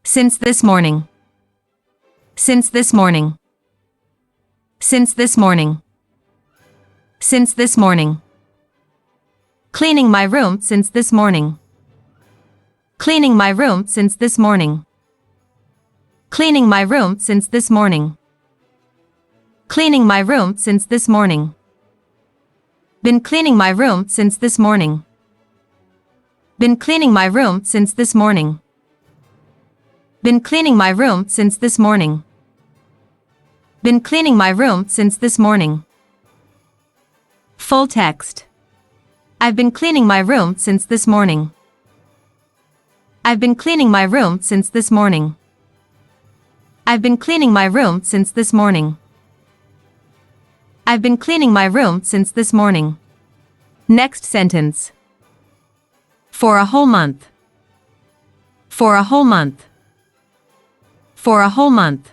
Since this morning. Since this morning. Since this morning. Since this morning. Cleaning my room since this morning. Cleaning my room since this morning. Cleaning my room since this morning. Cleaning my room since this morning. Been cleaning my room since this morning. Been cleaning my room since this morning. Been cleaning my room since this morning. Been cleaning my room since this morning. Full text. I've been cleaning my room since this morning. I've been cleaning my room since this morning. I've been cleaning my room since this morning. I've been cleaning my room since this morning. Next sentence. For a whole month. For a whole month. For a whole month.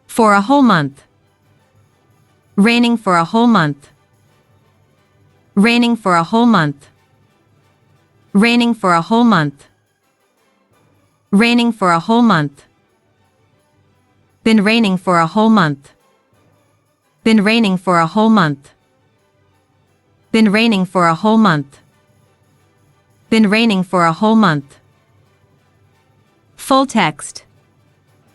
For a whole month. Raining for a whole month. Raining for a whole month. Raining for a whole month. Raining for a whole month. Been raining for a whole month. Been raining for a whole month. Been raining for a whole month. Been raining for a whole month. Full text.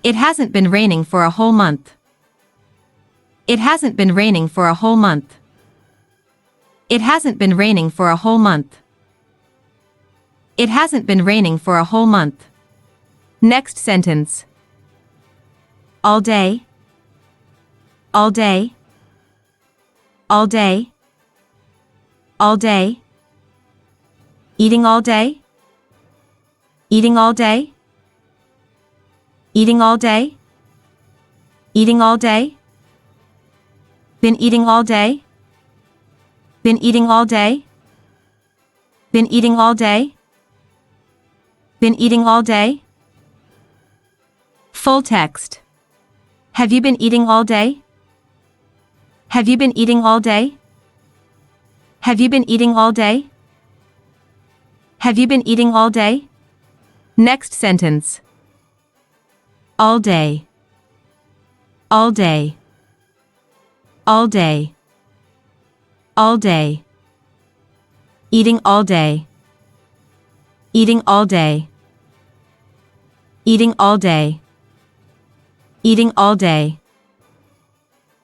It hasn't been raining for a whole month. It hasn't been raining for a whole month. It hasn't been raining for a whole month. It hasn't been raining for a whole month. Next sentence. All day. All day. All day. All day. Eating all day. Eating all day. Eating all day. Eating all day. Been eating all day. Been eating all day. Been eating all day. Been eating all day. Full text. Have you been eating all day? Have you been eating all day? Have you been eating all day? Have you been eating all day? Next sentence. All day. All day. All day. All day. Eating all day. Eating all day. Eating all day. Eating all day.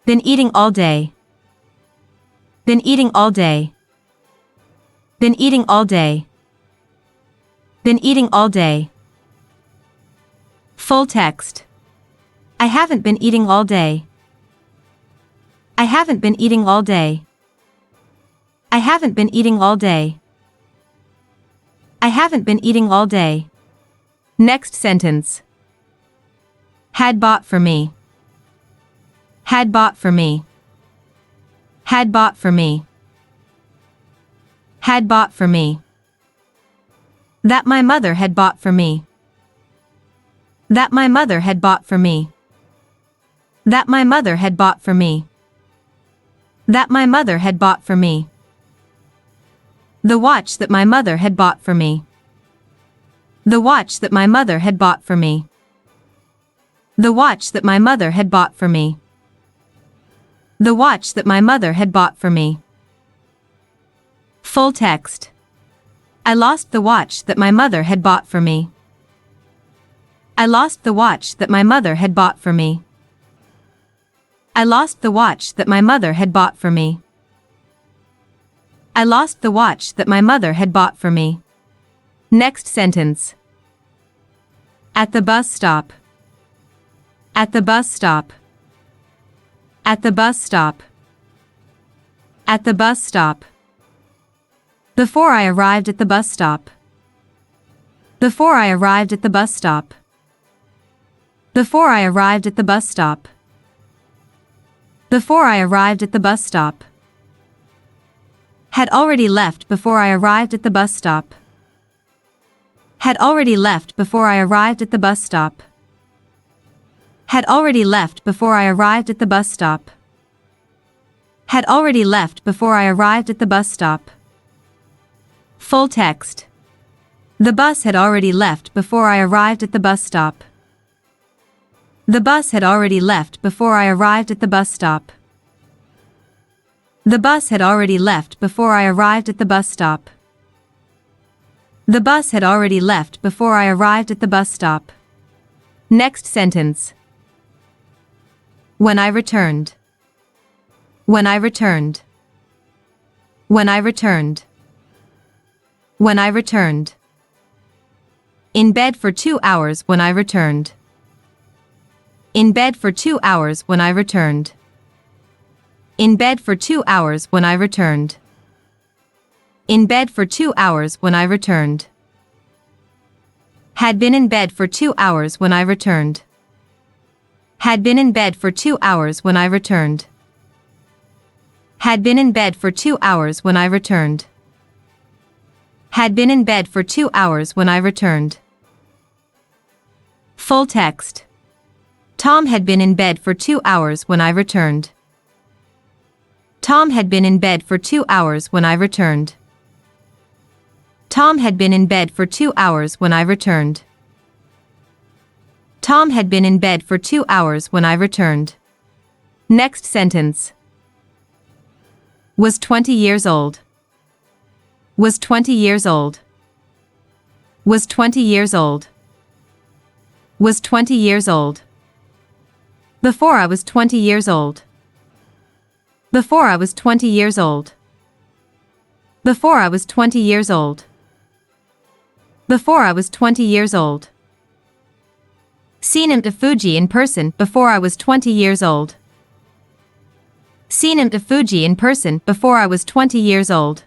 Been eating all day. Been eating all day. Been eating all day. Been eating all day. Full text. I haven't been eating all day. I haven't been eating all day. I haven't been eating all day. I haven't been eating all day. Next sentence. Had bought for me. Had bought for me. Had bought for me. Had bought for me. That my mother had bought for me. That my mother had bought for me. That my mother had bought for me. That my mother had bought for me. The watch that my mother had bought for me. The watch that my mother had bought for me. The watch that my mother had bought for me. The watch that my mother had bought for me. Full text. I lost the watch that my mother had bought for me. I lost the watch that my mother had bought for me. I lost the watch that my mother had bought for me. I lost the watch that my mother had bought for me. Next sentence. At the bus stop. At the bus stop. At the bus stop. At the bus stop. Before I arrived at the bus stop. Before I arrived at the bus stop. Before I arrived at the bus stop. Before I arrived at the bus stop. Had already left before I arrived at the bus stop. Had already left before I arrived at the bus stop. Had already left before I arrived at the bus stop. Had already left before I arrived at the bus stop. Full text. The bus had already left before I arrived at the bus stop. The bus had already left before I arrived at the bus stop. The bus had already left before I arrived at the bus stop. The bus had already left before I arrived at the bus stop. Next sentence. When I returned. When I returned. When I returned. When I returned. In bed for 2 hours when I returned. In bed for 2 hours when I returned. In bed for 2 hours when I returned. In bed for 2 hours when I returned. Had been in bed for 2 hours when I returned. Had been in bed for 2 hours when I returned. Had been in bed for 2 hours when I returned. Had been in bed for 2 hours when I returned. Full text. Tom had been in bed for 2 hours when I returned. Tom had been in bed for 2 hours when I returned. Tom had been in bed for 2 hours when I returned. Tom had been in bed for 2 hours when I returned. Next sentence. Was 20 years old. Was 20 years old. Was 20 years old. Was 20 years old. Before I was 20 years old. Before I was 20 years old. Before I was 20 years old. Before I was 20 years old. Seen him to Fuji in person before I was 20 years old. Seen him to Fuji in person before I was 20 years old.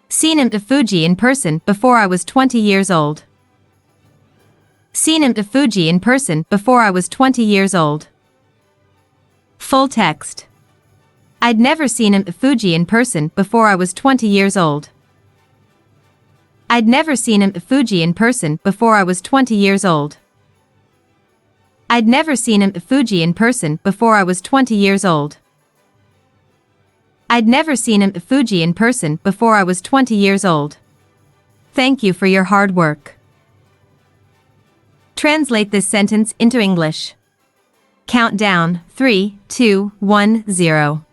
Seen him to Fuji in person before I was 20 years old. Seen him to Fuji in person before I was 20 years old. Full text. I'd never seen him to Fuji in person before I was 20 years old. I'd never seen him to Fuji in person before I was 20 years old. I'd never seen him to Fuji in person before I was 20 years old. I'd never seen him to Fuji in person before I was 20 years old. Thank you for your hard work. Translate this sentence into English. Countdown 3, 2, 1, 0.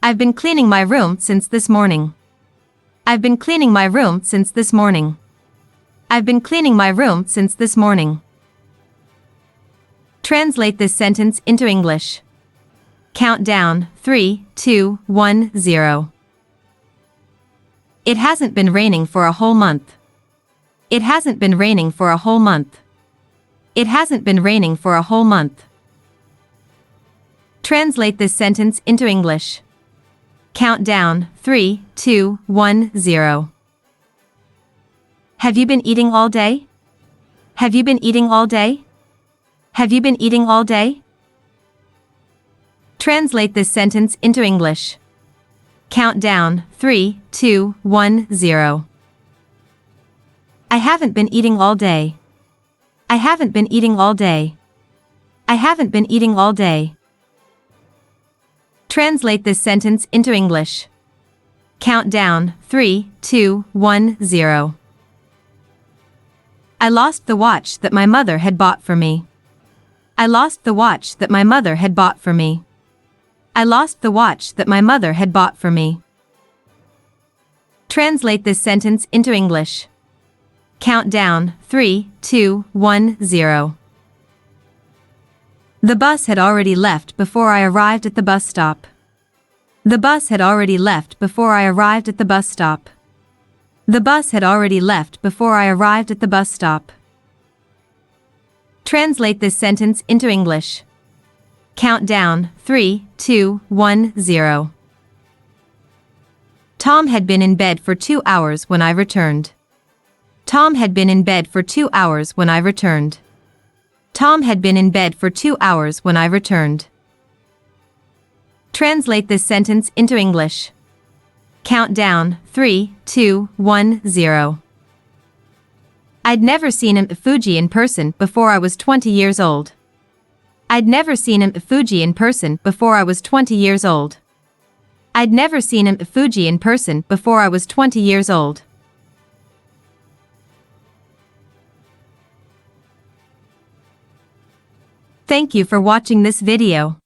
I've been cleaning my room since this morning. I've been cleaning my room since this morning. I've been cleaning my room since this morning. Translate this sentence into English. Countdown 3, 2, 1, 0. It hasn't been raining for a whole month. It hasn't been raining for a whole month. It hasn't been raining for a whole month. Translate this sentence into English. Countdown 3, 2, 1, 0. Have you been eating all day? Have you been eating all day? Have you been eating all day? Translate this sentence into English. Countdown 3, 2, 1, 0. I haven't been eating all day. I haven't been eating all day. I haven't been eating all day. Translate this sentence into English. Countdown 3, 2, 1, 0. I lost the watch that my mother had bought for me. I lost the watch that my mother had bought for me. I lost the watch that my mother had bought for me. Translate this sentence into English. Countdown 3, 2, 1, 0. The bus had already left before I arrived at the bus stop. The bus had already left before I arrived at the bus stop. The bus had already left before I arrived at the bus stop. Translate this sentence into English. Countdown 3, 2, 1, 0. Tom had been in bed for 2 hours when I returned. Tom had been in bed for 2 hours when I returned. Tom had been in bed for 2 hours when I returned. Translate this sentence into English. Countdown 3, 2, 1, 0. I'd never seen him at Fuji in person before I was 20 years old. I'd never seen him at Fuji in person before I was 20 years old. I'd never seen him at Fuji in person before I was 20 years old. Thank you for watching this video.